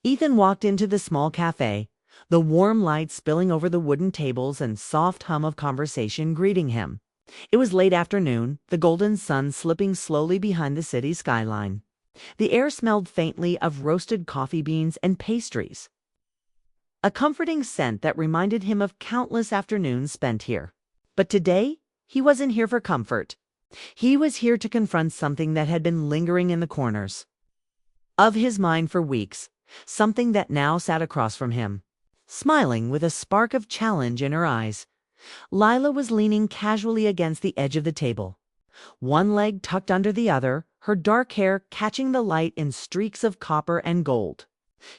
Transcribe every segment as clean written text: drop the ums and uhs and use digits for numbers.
Ethan walked into the small cafe, the warm light spilling over the wooden tables and soft hum of conversation greeting him. It was late afternoon, the golden sun slipping slowly behind the city skyline. The air smelled faintly of roasted coffee beans and pastries, a comforting scent that reminded him of countless afternoons spent here. But today, he wasn't here for comfort. He was here to confront something that had been lingering in the corners of his mind for weeks, something that now sat across from him, smiling with a spark of challenge in her eyes. Lila was leaning casually against the edge of the table, one leg tucked under the other, her dark hair catching the light in streaks of copper and gold.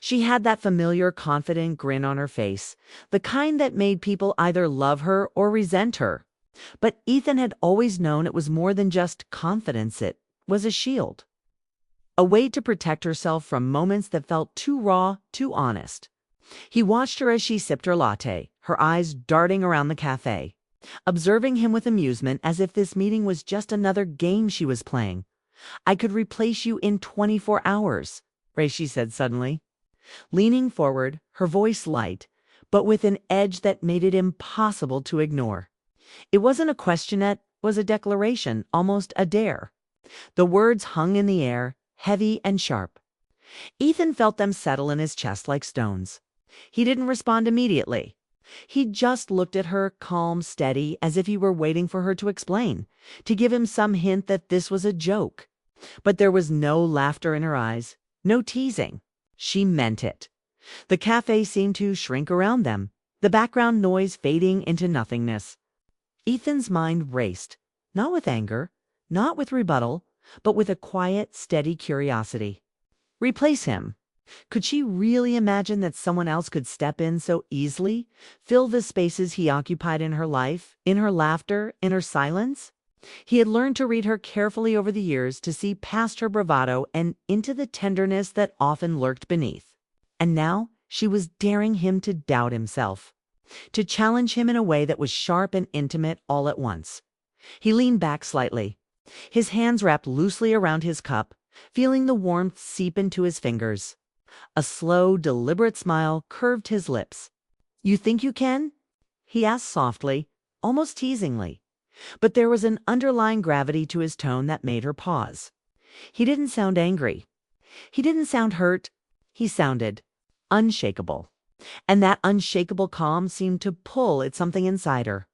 She had that familiar, confident grin on her face, the kind that made people either love her or resent her. But Ethan had always known it was more than just confidence. It was a shield, a way to protect herself from moments that felt too raw, too honest. He watched her as she sipped her latte, her eyes darting around the cafe, observing him with amusement as if this meeting was just another game she was playing. "I could replace you in 24 hours, Reishi said suddenly, leaning forward, her voice light, but with an edge that made it impossible to ignore. It wasn't a question, it was a declaration, almost a dare. The words hung in the air, heavy and sharp. Ethan felt them settle in his chest like stones. He didn't respond immediately. He just looked at her, calm, steady, as if he were waiting for her to explain, to give him some hint that this was a joke. But there was no laughter in her eyes, no teasing. She meant it. The cafe seemed to shrink around them, the background noise fading into nothingness. Ethan's mind raced, not with anger, not with rebuttal, but with a quiet, steady curiosity. Replace him. Could she really imagine that someone else could step in so easily, fill the spaces he occupied in her life, in her laughter, in her silence? He had learned to read her carefully over the years, to see past her bravado and into the tenderness that often lurked beneath. And now she was daring him to doubt himself, to challenge him in a way that was sharp and intimate all at once. He leaned back slightly, his hands wrapped loosely around his cup, feeling the warmth seep into his fingers. A slow, deliberate smile curved his lips. "You think you can?" he asked softly, almost teasingly. But there was an underlying gravity to his tone that made her pause. He didn't sound angry. He didn't sound hurt. He sounded unshakable. And that unshakable calm seemed to pull at something inside her,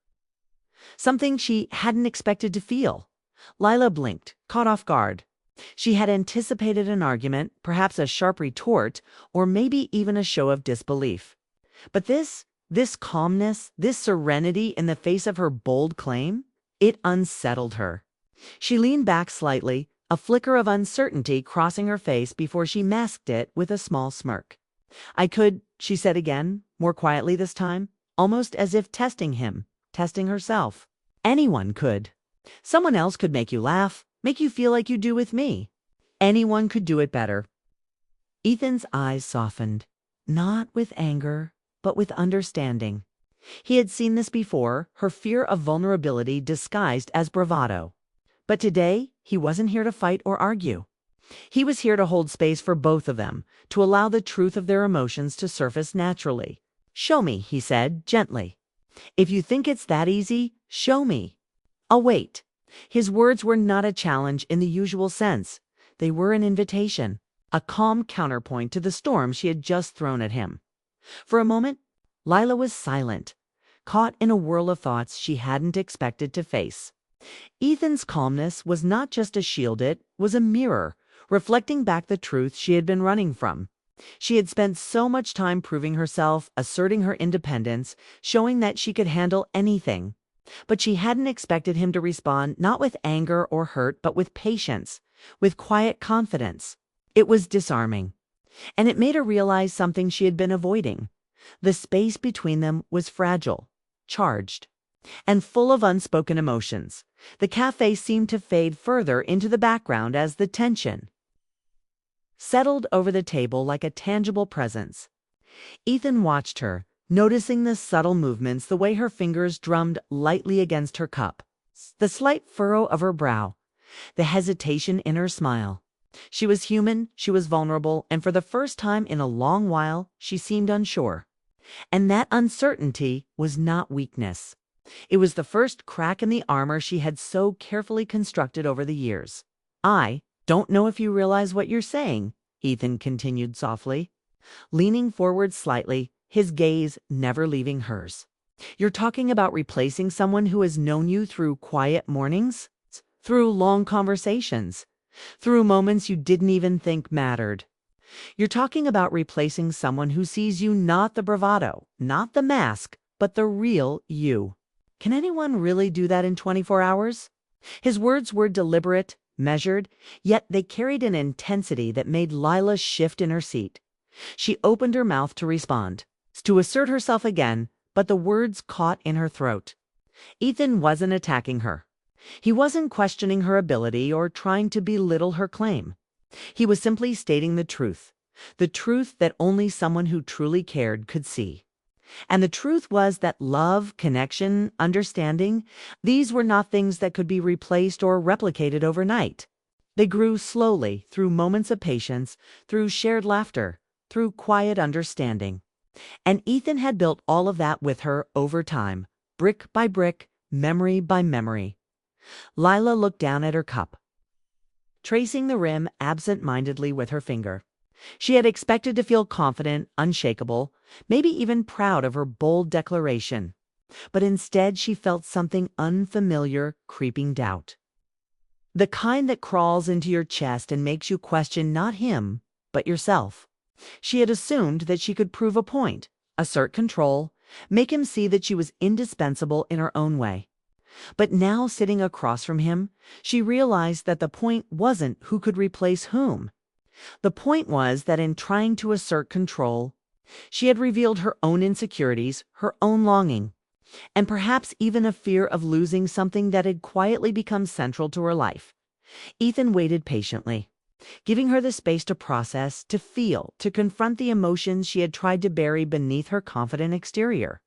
something she hadn't expected to feel. Lila blinked, caught off guard. She had anticipated an argument, perhaps a sharp retort, or maybe even a show of disbelief. But this calmness, this serenity in the face of her bold claim, it unsettled her. She leaned back slightly, a flicker of uncertainty crossing her face before she masked it with a small smirk. "I could," she said again, more quietly this time, almost as if testing him, testing herself. "Anyone could. Someone else could make you laugh, make you feel like you do with me. Anyone could do it better." Ethan's eyes softened, not with anger, but with understanding. He had seen this before, her fear of vulnerability disguised as bravado. But today, he wasn't here to fight or argue. He was here to hold space for both of them, to allow the truth of their emotions to surface naturally. "Show me," he said, gently. "If you think it's that easy, show me. I'll wait." His words were not a challenge in the usual sense. They were an invitation, a calm counterpoint to the storm she had just thrown at him. For a moment, Lila was silent, caught in a whirl of thoughts she hadn't expected to face. Ethan's calmness was not just a shield, it was a mirror, reflecting back the truth she had been running from. She had spent so much time proving herself, asserting her independence, showing that she could handle anything. But she hadn't expected him to respond not with anger or hurt, but with patience, with quiet confidence. It was disarming. And it made her realize something she had been avoiding. The space between them was fragile, charged, and full of unspoken emotions. The cafe seemed to fade further into the background as the tension settled over the table like a tangible presence. Ethan watched her, noticing the subtle movements, the way her fingers drummed lightly against her cup, the slight furrow of her brow, the hesitation in her smile. She was human, she was vulnerable, and for the first time in a long while, she seemed unsure. And that uncertainty was not weakness. It was the first crack in the armor she had so carefully constructed over the years. "I don't know if you realize what you're saying," Ethan continued softly, leaning forward slightly, his gaze never leaving hers. "You're talking about replacing someone who has known you through quiet mornings, through long conversations, through moments you didn't even think mattered. You're talking about replacing someone who sees you not the bravado, not the mask, but the real you. Can anyone really do that in 24 hours?" His words were deliberate, measured, yet they carried an intensity that made Lila shift in her seat. She opened her mouth to respond, to assert herself again, but the words caught in her throat. Ethan wasn't attacking her. He wasn't questioning her ability or trying to belittle her claim. He was simply stating the truth that only someone who truly cared could see. And the truth was that love, connection, understanding, these were not things that could be replaced or replicated overnight. They grew slowly through moments of patience, through shared laughter, through quiet understanding. And Ethan had built all of that with her over time, brick by brick, memory by memory. Lila looked down at her cup, tracing the rim absent-mindedly with her finger. She had expected to feel confident, unshakable, maybe even proud of her bold declaration. But instead she felt something unfamiliar, creeping doubt. The kind that crawls into your chest and makes you question not him, but yourself. She had assumed that she could prove a point, assert control, make him see that she was indispensable in her own way. But now, sitting across from him, she realized that the point wasn't who could replace whom. The point was that in trying to assert control, she had revealed her own insecurities, her own longing, and perhaps even a fear of losing something that had quietly become central to her life. Ethan waited patiently, giving her the space to process, to feel, to confront the emotions she had tried to bury beneath her confident exterior.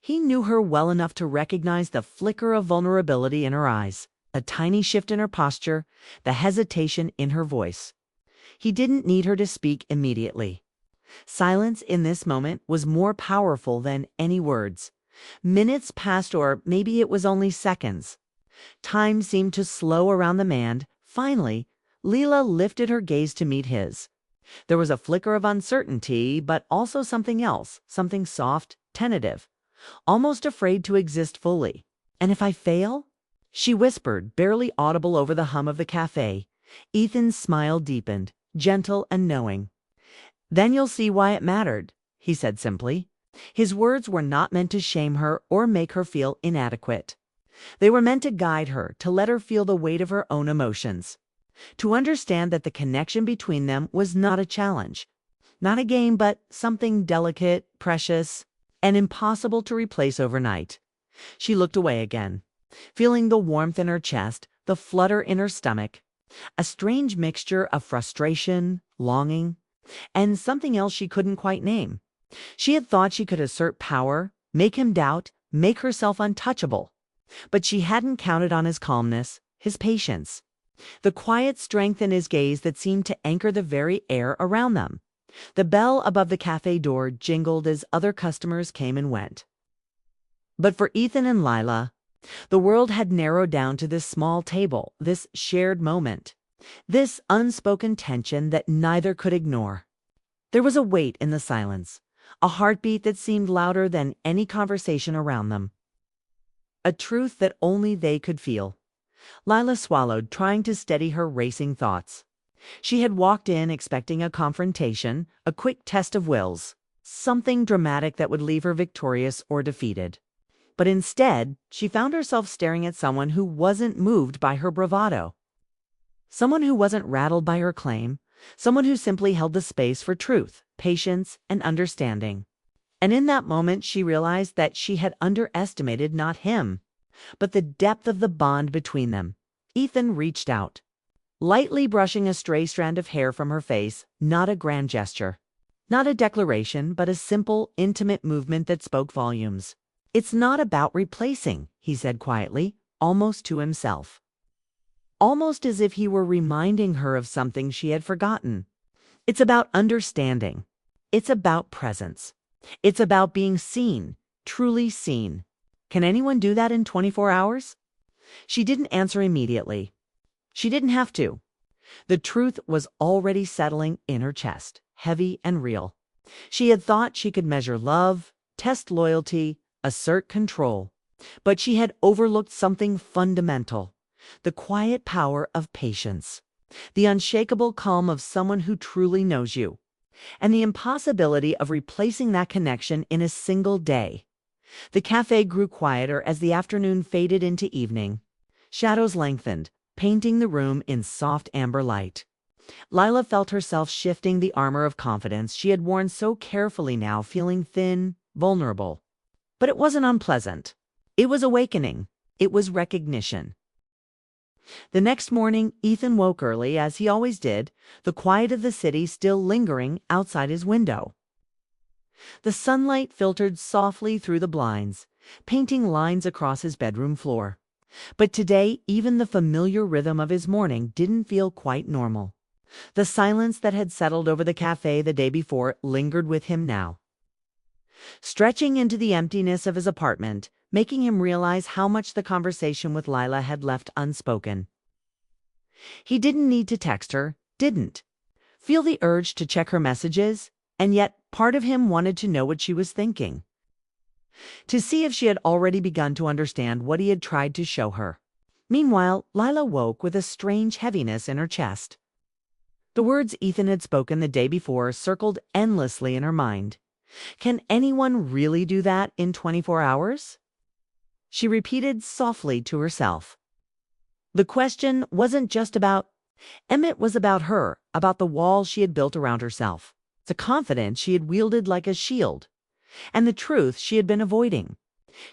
He knew her well enough to recognize the flicker of vulnerability in her eyes, a tiny shift in her posture, the hesitation in her voice. He didn't need her to speak immediately. Silence in this moment was more powerful than any words. Minutes passed, or maybe it was only seconds. Time seemed to slow around the man. Finally, Leela lifted her gaze to meet his. There was a flicker of uncertainty, but also something else, something soft, tentative, almost afraid to exist fully. "And if I fail?" she whispered, barely audible over the hum of the cafe. Ethan's smile deepened, gentle and knowing. "Then you'll see why it mattered," he said simply. His words were not meant to shame her or make her feel inadequate. They were meant to guide her, to let her feel the weight of her own emotions, to understand that the connection between them was not a challenge, not a game, but something delicate, precious, and impossible to replace overnight. She looked away again, feeling the warmth in her chest, the flutter in her stomach, a strange mixture of frustration, longing, and something else she couldn't quite name. She had thought she could assert power, make him doubt, make herself untouchable. But she hadn't counted on his calmness, his patience, the quiet strength in his gaze that seemed to anchor the very air around them. The bell above the cafe door jingled as other customers came and went. But for Ethan and Lila, the world had narrowed down to this small table, this shared moment, this unspoken tension that neither could ignore. There was a weight in the silence, a heartbeat that seemed louder than any conversation around them. A truth that only they could feel. Lila swallowed, trying to steady her racing thoughts. She had walked in expecting a confrontation, a quick test of wills, something dramatic that would leave her victorious or defeated. But instead, she found herself staring at someone who wasn't moved by her bravado. Someone who wasn't rattled by her claim, someone who simply held the space for truth, patience, and understanding. And in that moment, she realized that she had underestimated not him, but the depth of the bond between them. Ethan reached out, lightly brushing a stray strand of hair from her face, not a grand gesture, not a declaration, but a simple, intimate movement that spoke volumes. "It's not about replacing," he said quietly, almost to himself. almost as if he were reminding her of something she had forgotten. It's about understanding. It's about presence. It's about being seen, truly seen. Can anyone do that in 24 hours? She didn't answer immediately. She didn't have to. The truth was already settling in her chest, heavy and real. She had thought she could measure love, test loyalty, assert control. But she had overlooked something fundamental: the quiet power of patience, the unshakable calm of someone who truly knows you, and the impossibility of replacing that connection in a single day. The cafe grew quieter as the afternoon faded into evening. Shadows lengthened, painting the room in soft amber light. Lila felt herself shifting the armor of confidence she had worn so carefully, now feeling thin, vulnerable. But it wasn't unpleasant. It was awakening. It was recognition. The next morning, Ethan woke early, as he always did, the quiet of the city still lingering outside his window. The sunlight filtered softly through the blinds, painting lines across his bedroom floor. But today, even the familiar rhythm of his morning didn't feel quite normal. The silence that had settled over the cafe the day before lingered with him now, stretching into the emptiness of his apartment, making him realize how much the conversation with Lila had left unspoken. He didn't need to text her, didn't feel the urge to check her messages, and yet part of him wanted to know what she was thinking, to see if she had already begun to understand what he had tried to show her. Meanwhile, Lila woke with a strange heaviness in her chest. The words Ethan had spoken the day before circled endlessly in her mind. Can anyone really do that in 24 hours? She repeated softly to herself. The question wasn't just about Emmett, was about her, about the wall she had built around herself, the confidence she had wielded like a shield, and the truth she had been avoiding.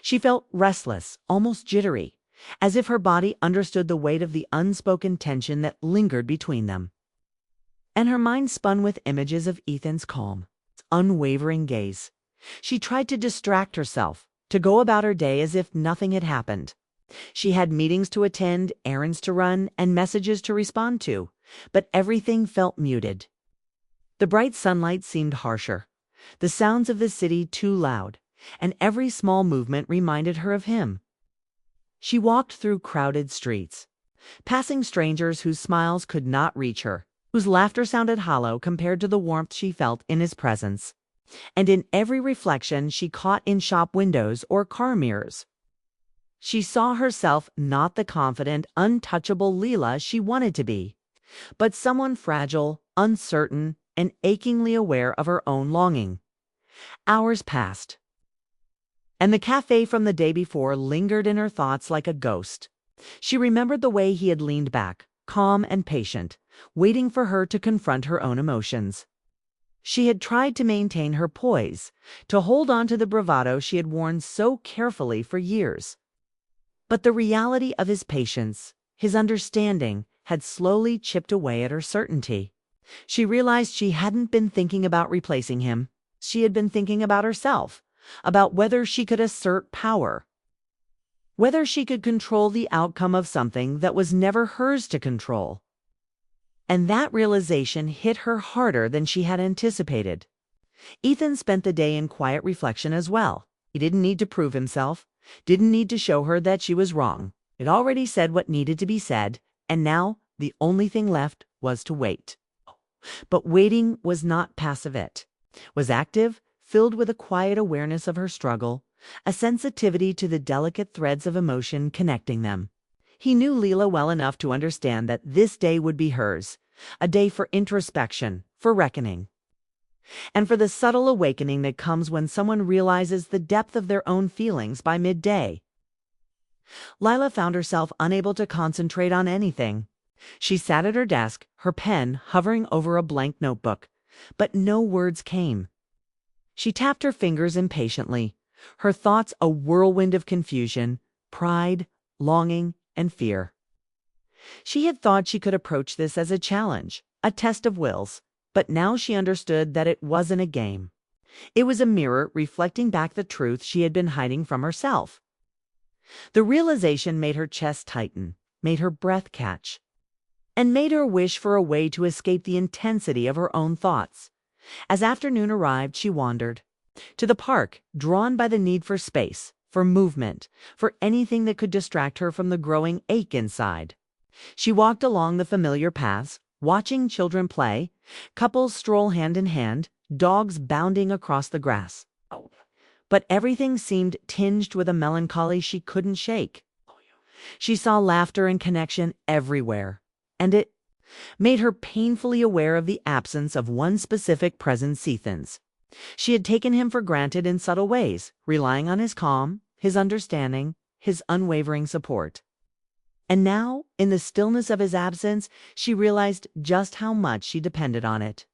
She felt restless, almost jittery, as if her body understood the weight of the unspoken tension that lingered between them. And her mind spun with images of Ethan's calm, unwavering gaze. She tried to distract herself, to go about her day as if nothing had happened. She had meetings to attend, errands to run, and messages to respond to, but everything felt muted. The bright sunlight seemed harsher, the sounds of the city too loud, and every small movement reminded her of him. She walked through crowded streets, passing strangers whose smiles could not reach her, whose laughter sounded hollow compared to the warmth she felt in his presence. And in every reflection she caught in shop windows or car mirrors, she saw herself not the confident, untouchable Lila she wanted to be, but someone fragile, uncertain, and achingly aware of her own longing. Hours passed, and the cafe from the day before lingered in her thoughts like a ghost. She remembered the way he had leaned back, calm and patient, waiting for her to confront her own emotions. She had tried to maintain her poise, to hold on to the bravado she had worn so carefully for years. But the reality of his patience, his understanding, had slowly chipped away at her certainty. She realized she hadn't been thinking about replacing him. She had been thinking about herself, about whether she could assert power, whether she could control the outcome of something that was never hers to control. And that realization hit her harder than she had anticipated. Ethan spent the day in quiet reflection as well. He didn't need to prove himself, didn't need to show her that she was wrong. It already said what needed to be said, and now the only thing left was to wait. But waiting was not passive, it was active, filled with a quiet awareness of her struggle, a sensitivity to the delicate threads of emotion connecting them. He knew Lila well enough to understand that this day would be hers, a day for introspection, for reckoning, and for the subtle awakening that comes when someone realizes the depth of their own feelings by midday. Lila found herself unable to concentrate on anything. She sat at her desk, her pen hovering over a blank notebook, but no words came. She tapped her fingers impatiently, her thoughts a whirlwind of confusion, pride, longing, and fear. She had thought she could approach this as a challenge, a test of wills, but now she understood that it wasn't a game. It was a mirror reflecting back the truth she had been hiding from herself. The realization made her chest tighten. made her breath catch, and made her wish for a way to escape the intensity of her own thoughts. As afternoon arrived, she wandered to the park, drawn by the need for space, for movement, for anything that could distract her from the growing ache inside. She walked along the familiar paths, watching children play, couples stroll hand in hand, dogs bounding across the grass. But everything seemed tinged with a melancholy she couldn't shake. She saw laughter and connection everywhere, and it made her painfully aware of the absence of one specific presence, Ethan's. She had taken him for granted in subtle ways, relying on his calm, his understanding, his unwavering support. And now, in the stillness of his absence, she realized just how much she depended on it,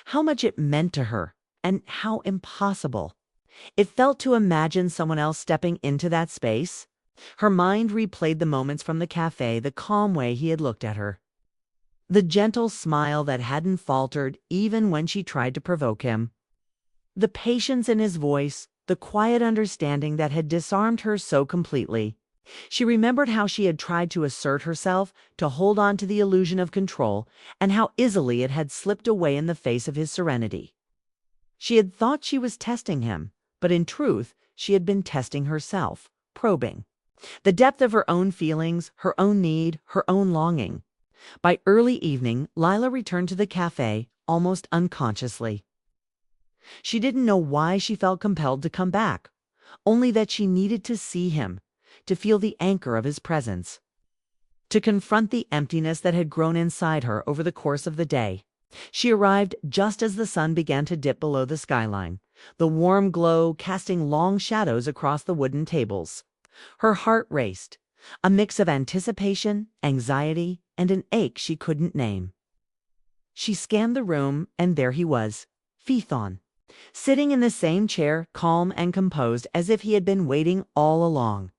how much it meant to her, and how impossible it felt to imagine someone else stepping into that space. Her mind replayed the moments from the cafe, the calm way he had looked at her, the gentle smile that hadn't faltered even when she tried to provoke him, the patience in his voice, the quiet understanding that had disarmed her so completely. She remembered how she had tried to assert herself, to hold on to the illusion of control, and how easily it had slipped away in the face of his serenity. She had thought she was testing him, but in truth, she had been testing herself, probing the depth of her own feelings, her own need, her own longing. By early evening, Lila returned to the cafe, almost unconsciously. She didn't know why she felt compelled to come back, only that she needed to see him, to feel the anchor of his presence, to confront the emptiness that had grown inside her over the course of the day. She arrived just as the sun began to dip below the skyline, the warm glow casting long shadows across the wooden tables. Her heart raced, a mix of anticipation, anxiety, and an ache she couldn't name. She scanned the room, and there he was, Phaethon, sitting in the same chair, calm and composed as if he had been waiting all along.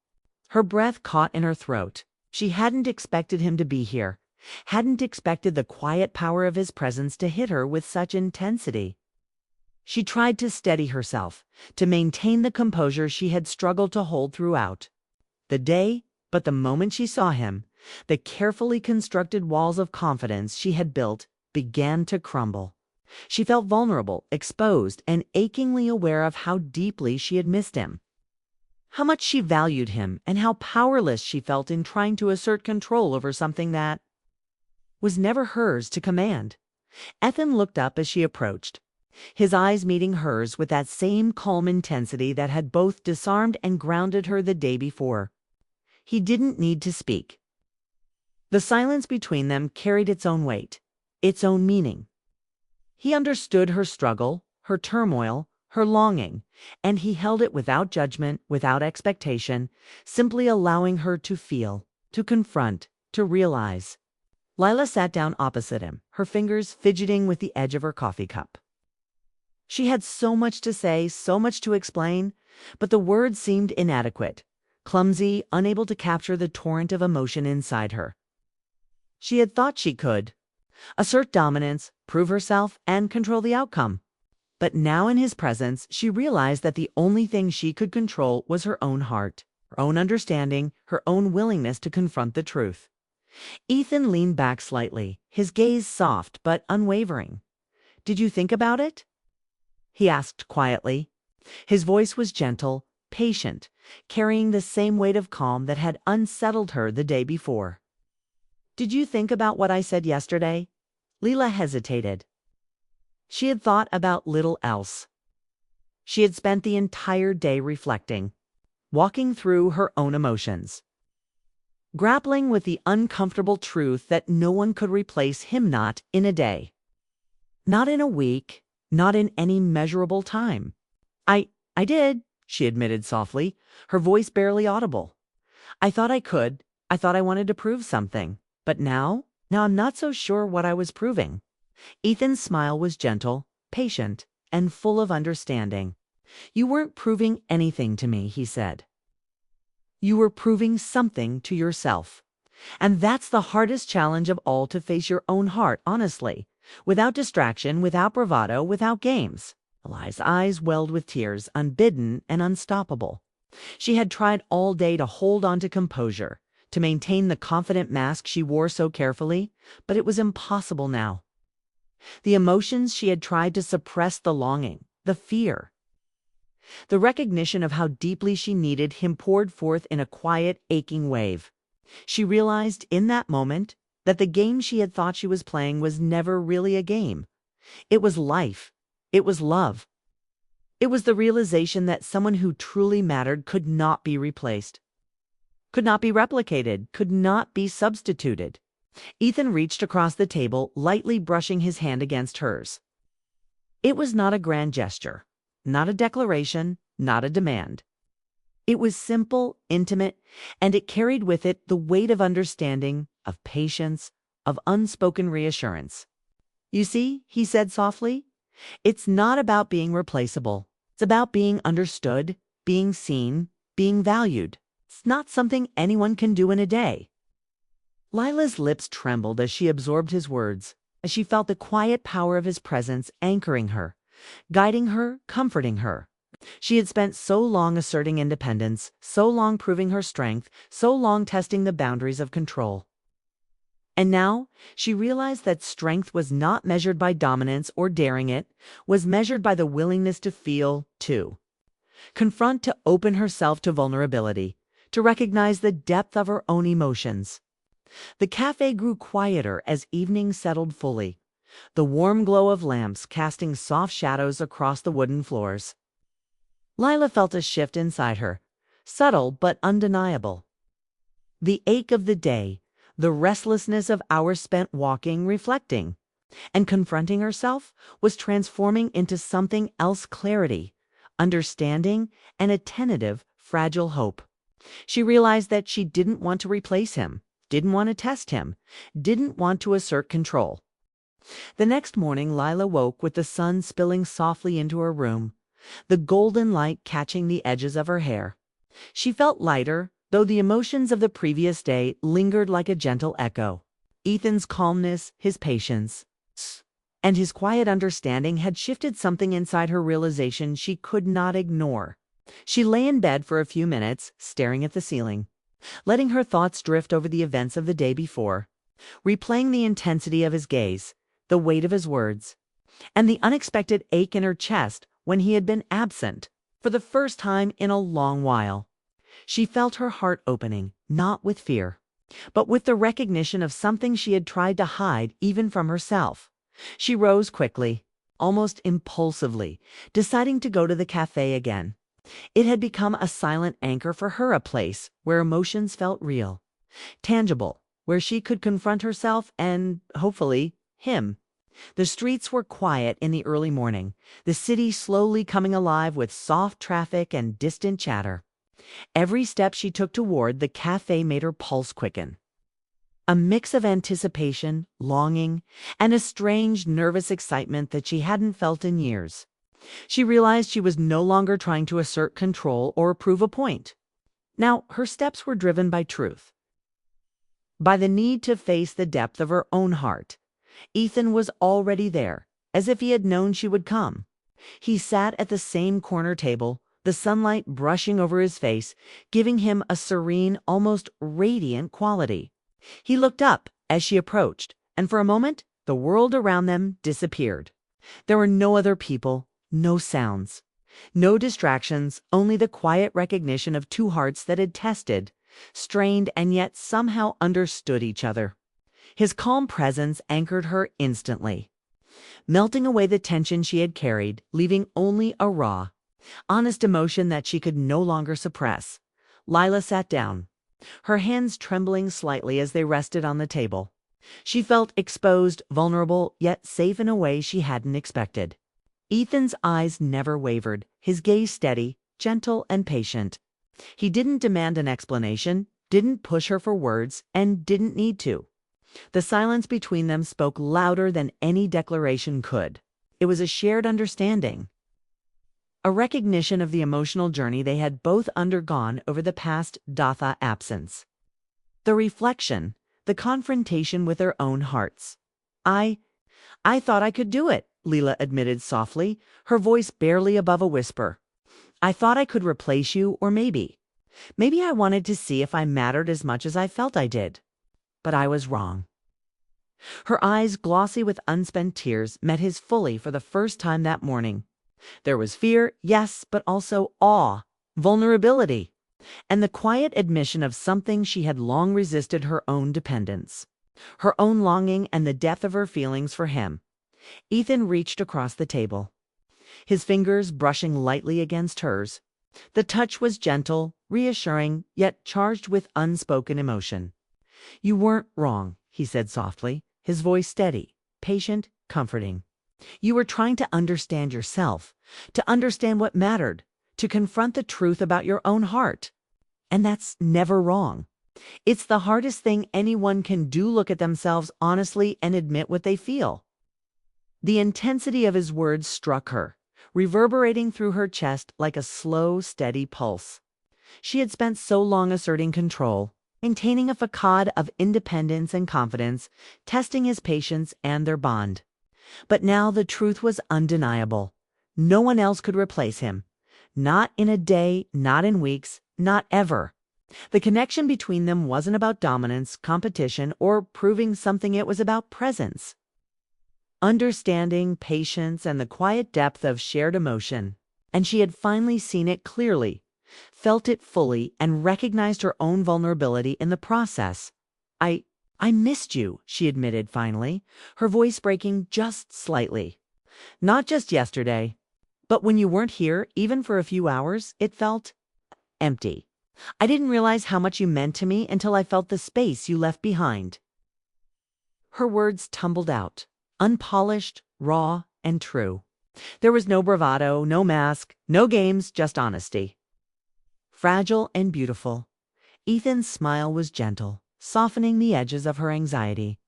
Her breath caught in her throat. She hadn't expected him to be here, hadn't expected the quiet power of his presence to hit her with such intensity. She tried to steady herself, to maintain the composure she had struggled to hold throughout the day, but the moment she saw him, the carefully constructed walls of confidence she had built began to crumble. She felt vulnerable, exposed, and achingly aware of how deeply she had missed him, how much she valued him, and how powerless she felt in trying to assert control over something that was never hers to command. Ethan looked up as she approached, his eyes meeting hers with that same calm intensity that had both disarmed and grounded her the day before. He didn't need to speak. The silence between them carried its own weight, its own meaning. He understood her struggle, her turmoil, her longing, and he held it without judgment, without expectation, simply allowing her to feel, to confront, to realize. Lila sat down opposite him, her fingers fidgeting with the edge of her coffee cup. She had so much to say, so much to explain, but the words seemed inadequate, clumsy, unable to capture the torrent of emotion inside her. She had thought she could assert dominance, prove herself, and control the outcome. But now in his presence, she realized that the only thing she could control was her own heart, her own understanding, her own willingness to confront the truth. Ethan leaned back slightly, his gaze soft but unwavering. "Did you think about it?" he asked quietly. His voice was gentle, patient, carrying the same weight of calm that had unsettled her the day before. "Did you think about what I said yesterday?" Lila hesitated. She had thought about little else. She had spent the entire day reflecting, walking through her own emotions, grappling with the uncomfortable truth that no one could replace him, not in a day, not in a week, not in any measurable time. I did," she admitted softly, her voice barely audible. "I thought I could. I thought I wanted to prove something. But now I'm not so sure what I was proving." Ethan's smile was gentle, patient, and full of understanding. "You weren't proving anything to me," he said. "You were proving something to yourself. And that's the hardest challenge of all, to face your own heart honestly, without distraction, without bravado, without games." Lila's eyes welled with tears, unbidden and unstoppable. She had tried all day to hold on to composure, to maintain the confident mask she wore so carefully, but it was impossible now. The emotions she had tried to suppress, the longing, the fear, the recognition of how deeply she needed him poured forth in a quiet, aching wave. She realized in that moment that the game she had thought she was playing was never really a game. It was life. It was love. It was the realization that someone who truly mattered could not be replaced, could not be replicated, could not be substituted. Ethan reached across the table, lightly brushing his hand against hers. It was not a grand gesture, not a declaration, not a demand. It was simple, intimate, and it carried with it the weight of understanding, of patience, of unspoken reassurance. "You see," he said softly, "it's not about being replaceable. It's about being understood, being seen, being valued. It's not something anyone can do in a day." Lila's lips trembled as she absorbed his words, as she felt the quiet power of his presence anchoring her, guiding her, comforting her. She had spent so long asserting independence, so long proving her strength, so long testing the boundaries of control. And now she realized that strength was not measured by dominance or daring it, was measured by the willingness to feel, to confront, to open herself to vulnerability, to recognize the depth of her own emotions. The cafe grew quieter as evening settled fully, the warm glow of lamps casting soft shadows across the wooden floors. Lila felt a shift inside her, subtle but undeniable. The ache of the day, the restlessness of hours spent walking, reflecting, and confronting herself was transforming into something else: clarity, understanding, and a tentative, fragile hope. She realized that she didn't want to replace him, didn't want to test him, didn't want to assert control. The next morning, Lila woke with the sun spilling softly into her room, the golden light catching the edges of her hair. She felt lighter, though the emotions of the previous day lingered like a gentle echo. Ethan's calmness, his patience, and his quiet understanding had shifted something inside her realization she could not ignore. She lay in bed for a few minutes, staring at the ceiling, letting her thoughts drift over the events of the day before, replaying the intensity of his gaze, the weight of his words, and the unexpected ache in her chest when he had been absent for the first time in a long while. She felt her heart opening, not with fear, but with the recognition of something she had tried to hide even from herself. She rose quickly, almost impulsively, deciding to go to the cafe again. It had become a silent anchor for her, a place where emotions felt real, tangible, where she could confront herself and, hopefully, him. The streets were quiet in the early morning, the city slowly coming alive with soft traffic and distant chatter. Every step she took toward the cafe made her pulse quicken. A mix of anticipation, longing, and a strange, nervous excitement that she hadn't felt in years. She realized she was no longer trying to assert control or prove a point. Now, her steps were driven by truth, by the need to face the depth of her own heart. Ethan was already there, as if he had known she would come. He sat at the same corner table, the sunlight brushing over his face, giving him a serene, almost radiant quality. He looked up as she approached, and for a moment, the world around them disappeared. There were no other people, no sounds, no distractions, only the quiet recognition of two hearts that had tested, strained, and yet somehow understood each other. His calm presence anchored her instantly, melting away the tension she had carried, leaving only a raw, honest emotion that she could no longer suppress. Lila sat down, her hands trembling slightly as they rested on the table. She felt exposed, vulnerable, yet safe in a way she hadn't expected. Ethan's eyes never wavered, his gaze steady, gentle, and patient. He didn't demand an explanation, didn't push her for words, and didn't need to. The silence between them spoke louder than any declaration could. It was a shared understanding, a recognition of the emotional journey they had both undergone over the past Datha absence. The reflection, the confrontation with their own hearts. I thought I could do it," Leela admitted softly, her voice barely above a whisper. "I thought I could replace you, or maybe Maybe I wanted to see if I mattered as much as I felt I did. But I was wrong. Her eyes, glossy with unspent tears, met his fully for the first time that morning. There was fear, yes, but also awe, vulnerability, and the quiet admission of something she had long resisted: her own dependence, her own longing, and the depth of her feelings for him. Ethan reached across the table, his fingers brushing lightly against hers. The touch was gentle, reassuring, yet charged with unspoken emotion. "You weren't wrong," he said softly, his voice steady, patient, comforting. "You were trying to understand yourself, to understand what mattered, to confront the truth about your own heart. And that's never wrong. It's the hardest thing anyone can do: look at themselves honestly and admit what they feel." The intensity of his words struck her, reverberating through her chest like a slow, steady pulse. She had spent so long asserting control, maintaining a facade of independence and confidence, testing his patience and their bond. But now the truth was undeniable. No one else could replace him. Not in a day, not in weeks, not ever. The connection between them wasn't about dominance, competition, or proving something. It was about presence, understanding, patience, and the quiet depth of shared emotion. And she had finally seen it clearly, felt it fully, and recognized her own vulnerability in the process. I missed you," she admitted finally, her voice breaking just slightly. "Not just yesterday, but when you weren't here, even for a few hours, it felt empty. I didn't realize how much you meant to me until I felt the space you left behind." Her words tumbled out, unpolished, raw, and true. There was no bravado, no mask, no games, just honesty. Fragile and beautiful. Ethan's smile was gentle, softening the edges of her anxiety.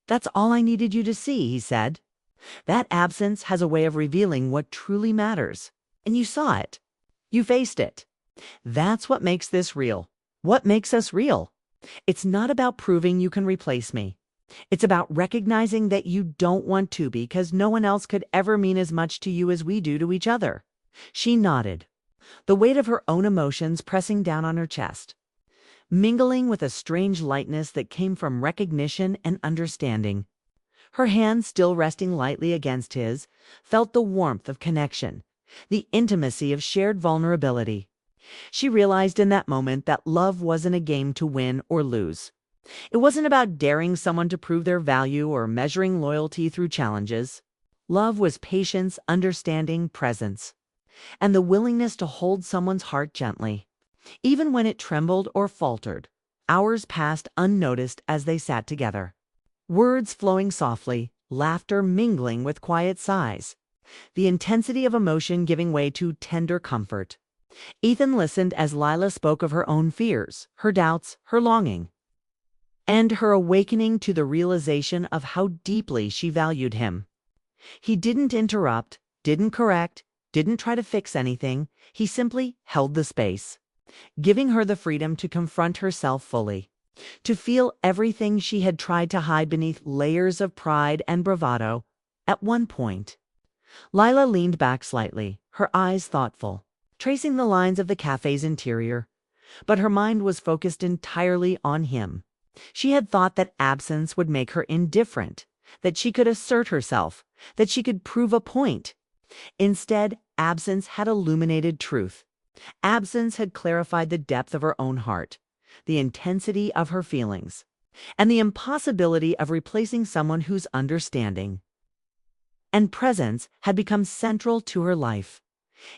"That's all I needed you to see," he said. "That absence has a way of revealing what truly matters. And you saw it. You faced it. That's what makes this real. What makes us real. It's not about proving you can replace me. It's about recognizing that you don't want to, because no one else could ever mean as much to you as we do to each other." She nodded, the weight of her own emotions pressing down on her chest, mingling with a strange lightness that came from recognition and understanding. Her hand, still resting lightly against his, felt the warmth of connection, the intimacy of shared vulnerability. She realized in that moment that love wasn't a game to win or lose. It wasn't about daring someone to prove their value or measuring loyalty through challenges. Love was patience, understanding, presence, and the willingness to hold someone's heart gently, even when it trembled or faltered. Hours passed unnoticed as they sat together, words flowing softly, laughter mingling with quiet sighs, the intensity of emotion giving way to tender comfort. Ethan listened as Lila spoke of her own fears, her doubts, her longing, and her awakening to the realization of how deeply she valued him. He didn't interrupt, didn't correct, didn't try to fix anything. He simply held the space, giving her the freedom to confront herself fully, to feel everything she had tried to hide beneath layers of pride and bravado. At one point, Lila leaned back slightly, her eyes thoughtful, tracing the lines of the cafe's interior, but her mind was focused entirely on him. She had thought that absence would make her indifferent, that she could assert herself, that she could prove a point. Instead, absence had illuminated truth. Absence had clarified the depth of her own heart, the intensity of her feelings, and the impossibility of replacing someone whose understanding and presence had become central to her life.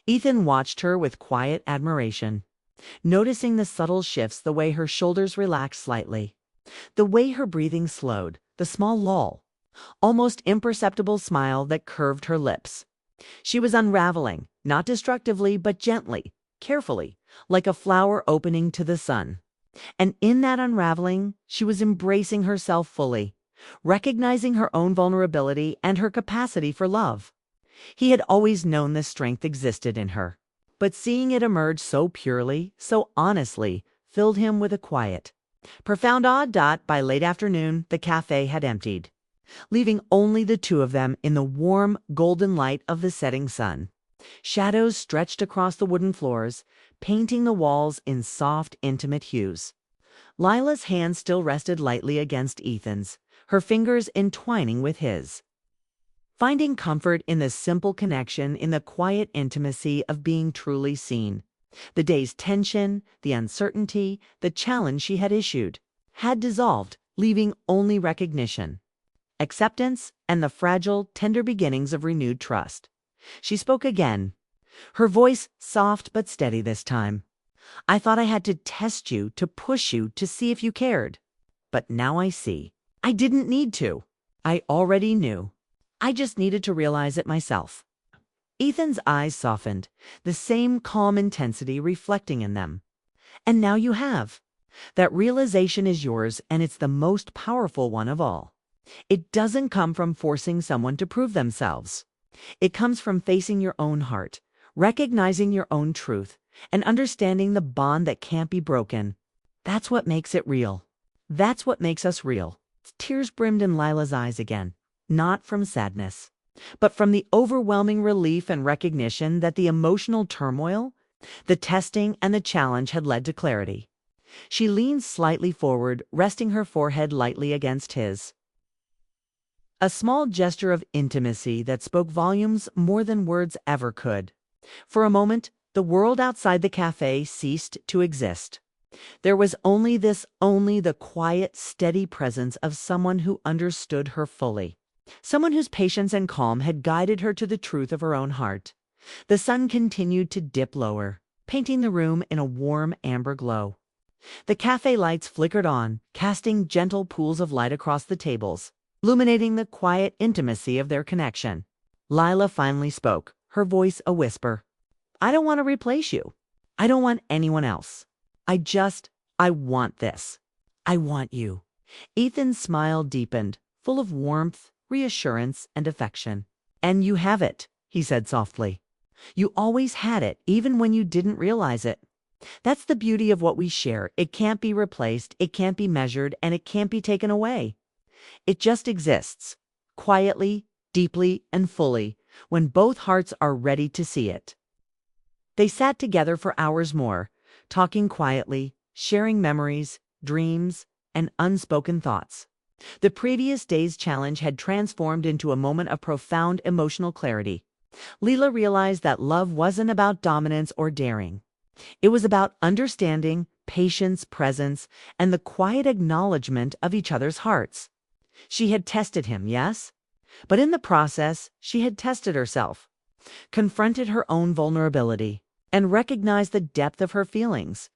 Ethan watched her with quiet admiration, noticing the subtle shifts: the way her shoulders relaxed slightly, the way her breathing slowed, the small lull, almost imperceptible smile that curved her lips. She was unraveling, not destructively, but gently, carefully, like a flower opening to the sun. And in that unraveling, she was embracing herself fully, recognizing her own vulnerability and her capacity for love. He had always known this strength existed in her, but seeing it emerge so purely, so honestly, filled him with a quiet, profound awe. By late afternoon, the cafe had emptied, leaving only the two of them in the warm, golden light of the setting sun. Shadows stretched across the wooden floors, painting the walls in soft, intimate hues. Lila's hand still rested lightly against Ethan's, her fingers entwining with his. Finding comfort in the simple connection, in the quiet intimacy of being truly seen. The day's tension, the uncertainty, the challenge she had issued, had dissolved, leaving only recognition, acceptance, and the fragile, tender beginnings of renewed trust. She spoke again, her voice soft but steady this time. "I thought I had to test you, to push you, to see if you cared. But now I see. I didn't need to. I already knew. I just needed to realize it myself." Ethan's eyes softened, the same calm intensity reflecting in them. "And now you have. That realization is yours, and it's the most powerful one of all. It doesn't come from forcing someone to prove themselves. It comes from facing your own heart, recognizing your own truth, and understanding the bond that can't be broken. That's what makes it real. That's what makes us real." Tears brimmed in Lila's eyes again, not from sadness, but from the overwhelming relief and recognition that the emotional turmoil, the testing, and the challenge had led to clarity. She leaned slightly forward, resting her forehead lightly against his. A small gesture of intimacy that spoke volumes more than words ever could. For a moment, the world outside the cafe ceased to exist. There was only the quiet, steady presence of someone who understood her fully. Someone whose patience and calm had guided her to the truth of her own heart. The sun continued to dip lower, painting the room in a warm amber glow. The cafe lights flickered on, casting gentle pools of light across the tables, illuminating the quiet intimacy of their connection. Lila finally spoke, her voice a whisper. "I don't want to replace you. I don't want anyone else. I want this. I want you." Ethan's smile deepened, full of warmth, reassurance, and affection. "And you have it," he said softly. "You always had it, even when you didn't realize it. That's the beauty of what we share. It can't be replaced, it can't be measured, and it can't be taken away. It just exists, quietly, deeply, and fully, when both hearts are ready to see it." They sat together for hours more, talking quietly, sharing memories, dreams, and unspoken thoughts. The previous day's challenge had transformed into a moment of profound emotional clarity. Lila realized that love wasn't about dominance or daring. It was about understanding, patience, presence, and the quiet acknowledgement of each other's hearts. She had tested him, yes? But in the process, she had tested herself, confronted her own vulnerability, and recognized the depth of her feelings.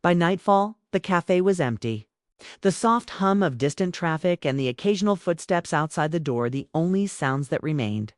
By nightfall, the cafe was empty. The soft hum of distant traffic and the occasional footsteps outside the door the only sounds that remained.